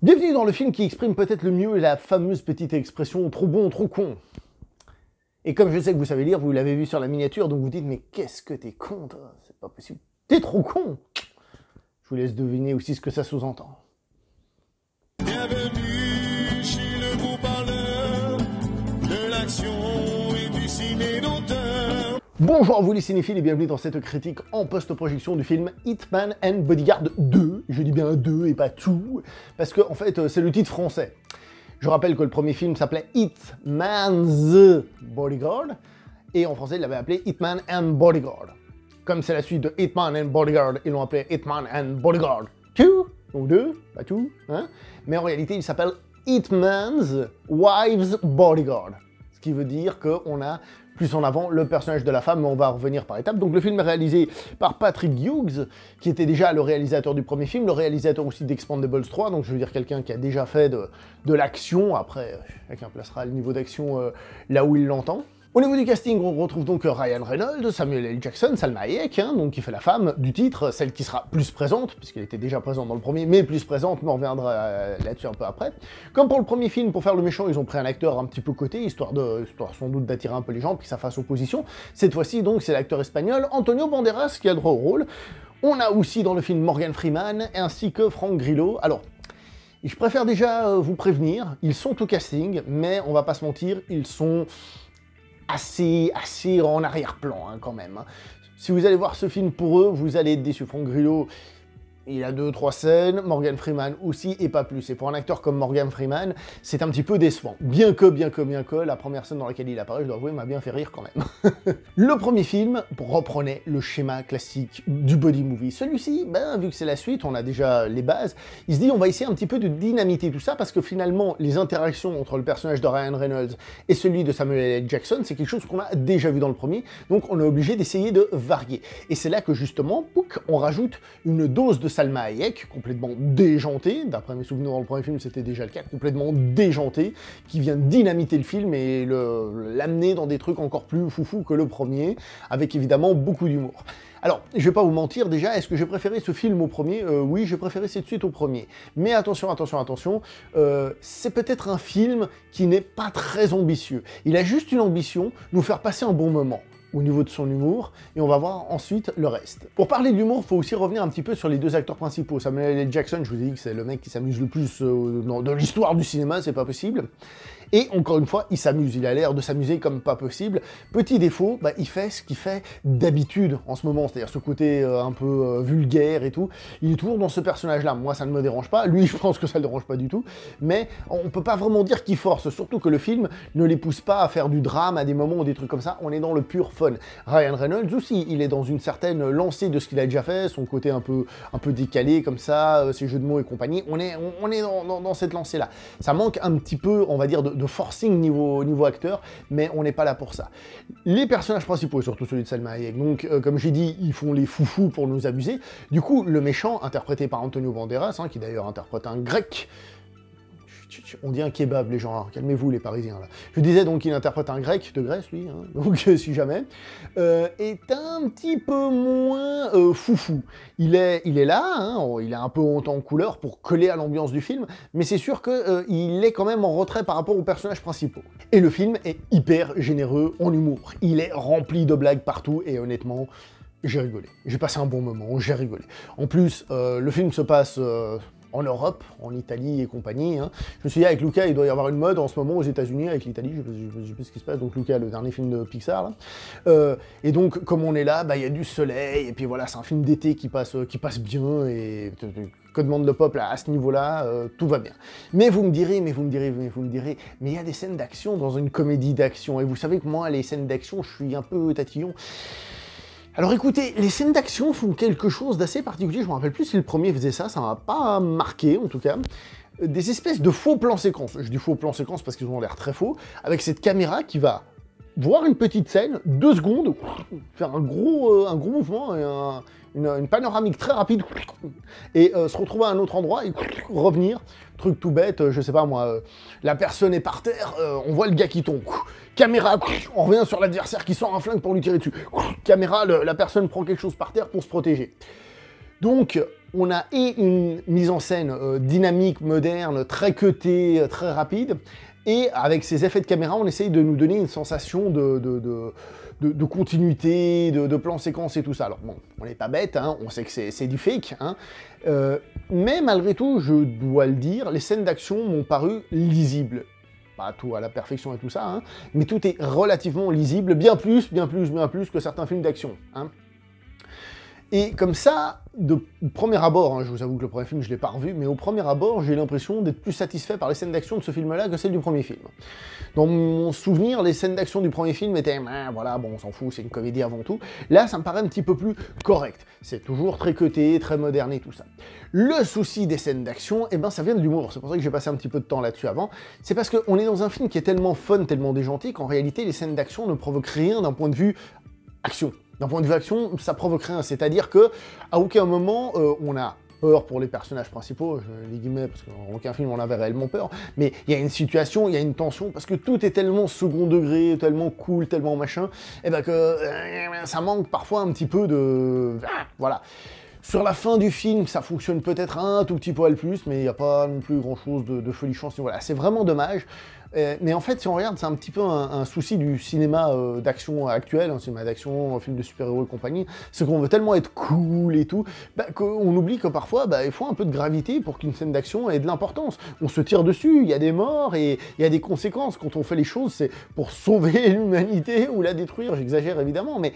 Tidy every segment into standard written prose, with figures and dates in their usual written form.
Bienvenue dans le film qui exprime peut-être le mieux la fameuse petite expression « trop bon, trop con ». Et comme je sais que vous savez lire, vous l'avez vu sur la miniature, donc vous dites « mais qu'est-ce que t'es con, toi, c'est pas possible, t'es trop con !» Je vous laisse deviner aussi ce que ça sous-entend. Bienvenue chez le gros parleur de l'action et du ciné d'auteur. Bonjour à vous les cinéphiles et bienvenue dans cette critique en post-projection du film Hitman and Bodyguard 2. Je dis bien 2 et pas tout, parce que en fait c'est le titre français. Je rappelle que le premier film s'appelait Hitman's Bodyguard, et en français ils l'avaient appelé Hitman and Bodyguard. Comme c'est la suite de Hitman and Bodyguard, ils l'ont appelé Hitman and Bodyguard 2, donc 2, pas tout, hein. Mais en réalité il s'appelle Hitman's Wife's Bodyguard. Ce qui veut dire qu'on a plus en avant le personnage de la femme, mais on va revenir par étapes. Donc le film est réalisé par Patrick Hughes, qui était déjà le réalisateur du premier film, le réalisateur aussi d'Expendables 3, donc je veux dire quelqu'un qui a déjà fait de l'action, après chacun placera le niveau d'action là où il l'entend. Au niveau du casting, on retrouve donc Ryan Reynolds, Samuel L. Jackson, Salma Hayek, donc qui fait la femme du titre, celle qui sera plus présente, puisqu'elle était déjà présente dans le premier, mais plus présente, mais on reviendra là-dessus un peu après. Comme pour le premier film, pour faire le méchant, ils ont pris un acteur un petit peu coté, histoire sans doute d'attirer un peu les gens, puis que ça fasse opposition. Cette fois-ci, donc, c'est l'acteur espagnol Antonio Banderas qui a le droit au rôle. On a aussi dans le film Morgan Freeman, ainsi que Frank Grillo. Alors, je préfère déjà vous prévenir, ils sont au casting, mais on va pas se mentir, ils sont assez en arrière-plan, hein, quand même. Si vous allez voir ce film pour eux, vous allez être déçus. Frank Grillo, il a 2-3 scènes, Morgan Freeman aussi, et pas plus. Et pour un acteur comme Morgan Freeman, c'est un petit peu décevant. Bien que, la première scène dans laquelle il apparaît, je dois avouer, m'a bien fait rire quand même. Le premier film reprenait le schéma classique du body movie. Celui-ci, vu que c'est la suite, on a déjà les bases, il se dit on va essayer un petit peu de dynamiter tout ça, parce que finalement, les interactions entre le personnage de Ryan Reynolds et celui de Samuel L. Jackson, c'est quelque chose qu'on a déjà vu dans le premier, donc on est obligé d'essayer de varier. Et c'est là que justement, on rajoute une dose de Salma Hayek, complètement déjantée, d'après mes souvenirs dans le premier film c'était déjà le cas, complètement déjantée, qui vient dynamiter le film et l'amener dans des trucs encore plus foufou que le premier, avec évidemment beaucoup d'humour. Alors, je vais pas vous mentir, déjà, est-ce que j'ai préféré ce film au premier? Oui, j'ai préféré cette suite au premier. Mais attention, c'est peut-être un film qui n'est pas très ambitieux. Il a juste une ambition, nous faire passer un bon moment au niveau de son humour, et on va voir ensuite le reste. Pour parler de l'humour, il faut aussi revenir un petit peu sur les deux acteurs principaux. Samuel L. Jackson, je vous ai dit que c'est le mec qui s'amuse le plus de l'histoire du cinéma, c'est pas possible. Et encore une fois, il s'amuse, il a l'air de s'amuser comme pas possible. Petit défaut, il fait ce qu'il fait d'habitude en ce moment, c'est-à-dire ce côté un peu vulgaire et tout. Il est toujours dans ce personnage-là. Moi, ça ne me dérange pas. Lui, je pense que ça le dérange pas du tout. Mais on peut pas vraiment dire qu'il force, surtout que le film ne les pousse pas à faire du drame à des moments ou des trucs comme ça. On est dans le pur fun. Ryan Reynolds aussi, il est dans une certaine lancée de ce qu'il a déjà fait, son côté un peu décalé comme ça, ses jeux de mots et compagnie. On est dans cette lancée-là. Ça manque un petit peu, on va dire, de forcing niveau acteur, mais on n'est pas là pour ça. Les personnages principaux, et surtout celui de Salma Hayek, donc comme j'ai dit, ils font les foufous pour nous abuser. Du coup, le méchant, interprété par Antonio Banderas, qui d'ailleurs interprète un grec, on dit un kebab, les gens, calmez-vous les Parisiens, là. Je disais donc qu'il interprète un grec de Grèce, lui, donc si jamais, est un petit peu moins foufou. Il est là, il est un peu haut en couleur pour coller à l'ambiance du film, mais c'est sûr qu'il est quand même en retrait par rapport aux personnages principaux. Et le film est hyper généreux en humour. Il est rempli de blagues partout, et honnêtement, j'ai rigolé. J'ai passé un bon moment, j'ai rigolé. En plus, le film se passe en Europe, en Italie et compagnie. Je me suis dit, avec Luca, il doit y avoir une mode en ce moment aux États-Unis avec l'Italie, je sais plus ce qui se passe, donc Luca, le dernier film de Pixar, là. Et donc, comme on est là, il y a du soleil, et puis voilà, c'est un film d'été qui passe bien, et que demande le peuple à ce niveau-là, tout va bien. Mais vous me direz, mais il y a des scènes d'action dans une comédie d'action, et vous savez que moi, les scènes d'action, je suis un peu tatillon. Alors écoutez, les scènes d'action font quelque chose d'assez particulier, je me rappelle plus si le premier faisait ça, ça m'a pas marqué en tout cas. Des espèces de faux plans séquences, je dis faux plans séquences parce qu'ils ont l'air très faux, avec cette caméra qui va voir une petite scène, 2 secondes, faire un gros mouvement et une panoramique très rapide, et se retrouver à un autre endroit et revenir. Truc tout bête, je sais pas moi, la personne est par terre, on voit le gars qui tombe. Caméra, on revient sur l'adversaire qui sort un flingue pour lui tirer dessus. Caméra, la personne prend quelque chose par terre pour se protéger. Donc, on a et une mise en scène dynamique, moderne, très cutée, très rapide, et avec ces effets de caméra, on essaye de nous donner une sensation de continuité, de plan séquence et tout ça. Alors bon, on n'est pas bête, hein, on sait que c'est du fake, hein, mais malgré tout, je dois le dire, les scènes d'action m'ont paru lisibles. Pas tout à la perfection et tout ça, hein, mais tout est relativement lisible, bien plus que certains films d'action. Hein. Et comme ça, de premier abord, hein, je vous avoue que le premier film, je ne l'ai pas revu, mais au premier abord, j'ai l'impression d'être plus satisfait par les scènes d'action de ce film-là que celles du premier film. Dans mon souvenir, les scènes d'action du premier film étaient, voilà, bon, on s'en fout, c'est une comédie avant tout. Là, ça me paraît un petit peu plus correct. C'est toujours très cuté, très moderne et tout ça. Le souci des scènes d'action, eh ben, ça vient de l'humour. C'est pour ça que j'ai passé un petit peu de temps là-dessus avant. C'est parce qu'on est dans un film qui est tellement fun, tellement déjanté, qu'en réalité, les scènes d'action ne provoquent rien d'un point de vue action. D'un point de vue action, ça provoque rien. C'est-à-dire que à aucun moment, on a peur pour les personnages principaux, les guillemets, parce qu'en aucun film on avait réellement peur, mais il y a une situation, il y a une tension, parce que tout est tellement second degré, tellement cool, tellement machin, et ben que ça manque parfois un petit peu de... Voilà. Sur la fin du film, ça fonctionne peut-être un tout petit poil plus, mais il n'y a pas non plus grand-chose de folichon. Voilà, c'est vraiment dommage. Mais en fait, si on regarde, c'est un petit peu un souci du cinéma d'action actuel, un cinéma d'action, un film de super-héros et compagnie, c'est qu'on veut tellement être cool et tout, qu'on oublie que parfois, il faut un peu de gravité pour qu'une scène d'action ait de l'importance. On se tire dessus, il y a des morts et il y a des conséquences. Quand on fait les choses, c'est pour sauver l'humanité ou la détruire, j'exagère évidemment, mais...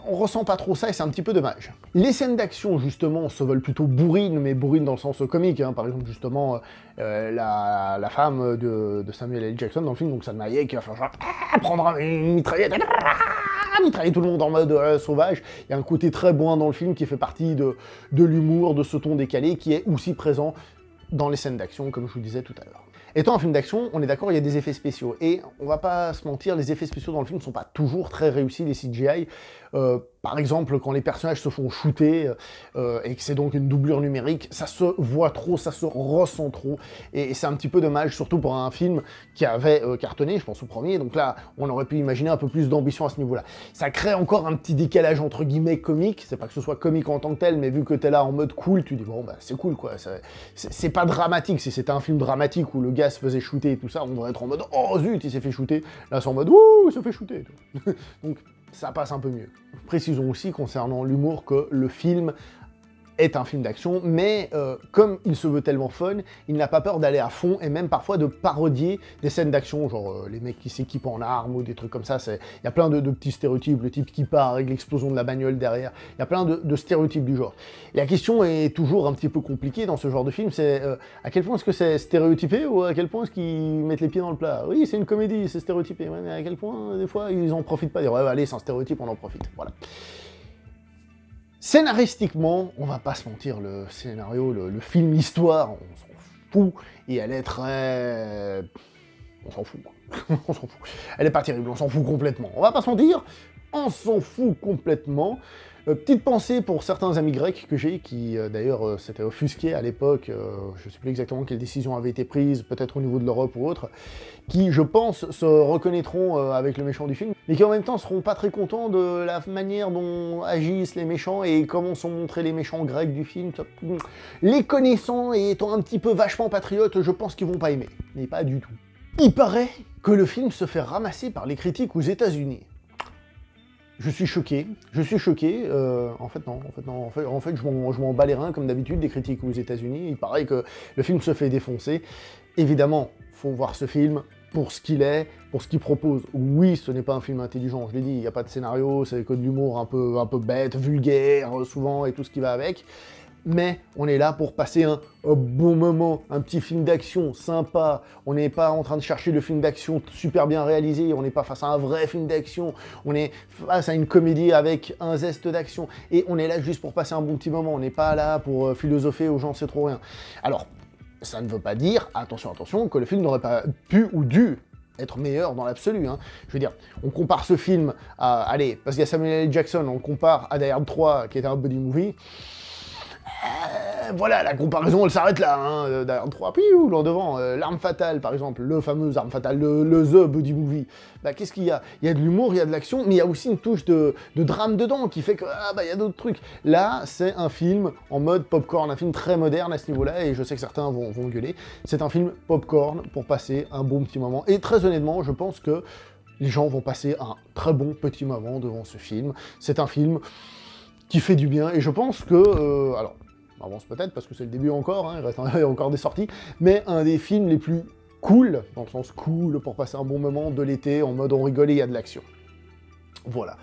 on ressent pas trop ça et c'est un petit peu dommage. Les scènes d'action, justement, se veulent plutôt bourrines, mais bourrines dans le sens comique. Hein. Par exemple, justement, la femme de Samuel L. Jackson dans le film, donc Salma Hayek, qui va faire genre prendre une mitraillette, mitrailler tout le monde en mode sauvage. Il y a un côté très bourrin dans le film qui fait partie de l'humour, de ce ton décalé, qui est aussi présent dans les scènes d'action, comme je vous disais tout à l'heure. Étant un film d'action, on est d'accord, il y a des effets spéciaux. Et on va pas se mentir, les effets spéciaux dans le film ne sont pas toujours très réussis, les CGI. Par exemple, quand les personnages se font shooter, et que c'est donc une doublure numérique, ça se voit trop, ça se ressent trop. Et c'est un petit peu dommage, surtout pour un film qui avait cartonné, je pense au premier. Donc là, on aurait pu imaginer un peu plus d'ambition à ce niveau-là. Ça crée encore un petit décalage entre guillemets comique. C'est pas que ce soit comique en tant que tel, mais vu que t'es là en mode cool, tu dis bon, c'est cool quoi. C'est pas dramatique. Si c'était un film dramatique où le gars se faisait shooter et tout ça, on devrait être en mode oh zut, il s'est fait shooter. Là, c'est en mode ouh, il se fait shooter. Donc ça passe un peu mieux. Précisons aussi concernant l'humour que le film est un film d'action, mais comme il se veut tellement fun, il n'a pas peur d'aller à fond et même parfois de parodier des scènes d'action, genre les mecs qui s'équipent en armes ou des trucs comme ça. Il y a plein de petits stéréotypes, le type qui part avec l'explosion de la bagnole derrière. Il y a plein de stéréotypes du genre. Et la question est toujours un petit peu compliquée dans ce genre de film, c'est à quel point est-ce que c'est stéréotypé ou à quel point est-ce qu'ils mettent les pieds dans le plat. Oui, c'est une comédie, c'est stéréotypé, mais à quel point, des fois, ils en profitent pas. Dire, ouais, allez, c'est un stéréotype, on en profite. Voilà. Scénaristiquement, on va pas se mentir, le scénario, le film, l'histoire, on s'en fout, et elle est très... On s'en fout, quoi. On s'en fout. Elle est pas terrible, on s'en fout complètement. On va pas se mentir, on s'en fout complètement. Petite pensée pour certains amis grecs que j'ai, qui d'ailleurs s'étaient offusqués à l'époque, je sais plus exactement quelle décision avait été prise, peut-être au niveau de l'Europe ou autre, qui, je pense, se reconnaîtront avec le méchant du film, mais qui en même temps seront pas très contents de la manière dont agissent les méchants et comment sont montrés les méchants grecs du film. Les connaissant et étant un petit peu vachement patriotes, je pense qu'ils vont pas aimer, mais pas du tout. Il paraît que le film se fait ramasser par les critiques aux États-Unis. Je suis choqué, en fait non, je m'en bats les reins comme d'habitude des critiques aux États-Unis. Il paraît que le film se fait défoncer. Évidemment, faut voir ce film pour ce qu'il est, pour ce qu'il propose. Oui, ce n'est pas un film intelligent, je l'ai dit, il n'y a pas de scénario, c'est que de l'humour un peu bête, vulgaire, souvent, et tout ce qui va avec. Mais on est là pour passer un bon moment, un petit film d'action sympa. On n'est pas en train de chercher le film d'action super bien réalisé, on n'est pas face à un vrai film d'action, on est face à une comédie avec un zeste d'action, et on est là juste pour passer un bon petit moment, on n'est pas là pour philosopher aux gens c'est trop rien. Alors, ça ne veut pas dire, attention, que le film n'aurait pas pu ou dû être meilleur dans l'absolu, hein. Je veux dire, on compare ce film à, allez, parce qu'il y a Samuel L. Jackson, on le compare à Die Hard 3, qui était un buddy movie, voilà, la comparaison, elle s'arrête là, hein. Derrière 3, piou, là devant, l'arme fatale, par exemple, le fameux arme fatale, le The Buddy Movie. Bah, qu'est-ce qu'il y a? Il y a de l'humour, il y a de l'action, mais il y a aussi une touche de drame dedans, qui fait que, il y a d'autres trucs. Là, c'est un film en mode popcorn, un film très moderne à ce niveau-là, et je sais que certains vont gueuler. C'est un film popcorn pour passer un bon petit moment. Et très honnêtement, je pense que les gens vont passer un très bon petit moment devant ce film. C'est un film qui fait du bien, et je pense que, alors, on avance peut-être, parce que c'est le début encore, hein, il reste encore des sorties, mais un des films les plus cool, dans le sens cool, pour passer un bon moment de l'été, en mode on rigole et il y a de l'action. Voilà.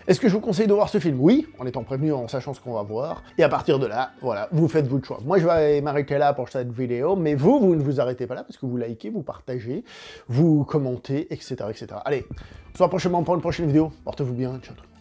Est-ce que je vous conseille de voir ce film? Oui, en étant prévenu, en sachant ce qu'on va voir, et à partir de là, voilà, vous faites votre choix. Moi, je vais m'arrêter là pour cette vidéo, mais vous ne vous arrêtez pas là, parce que vous likez, vous partagez, vous commentez, etc., etc. Allez, on se voit prochainement pour une prochaine vidéo, portez-vous bien, ciao tout le monde.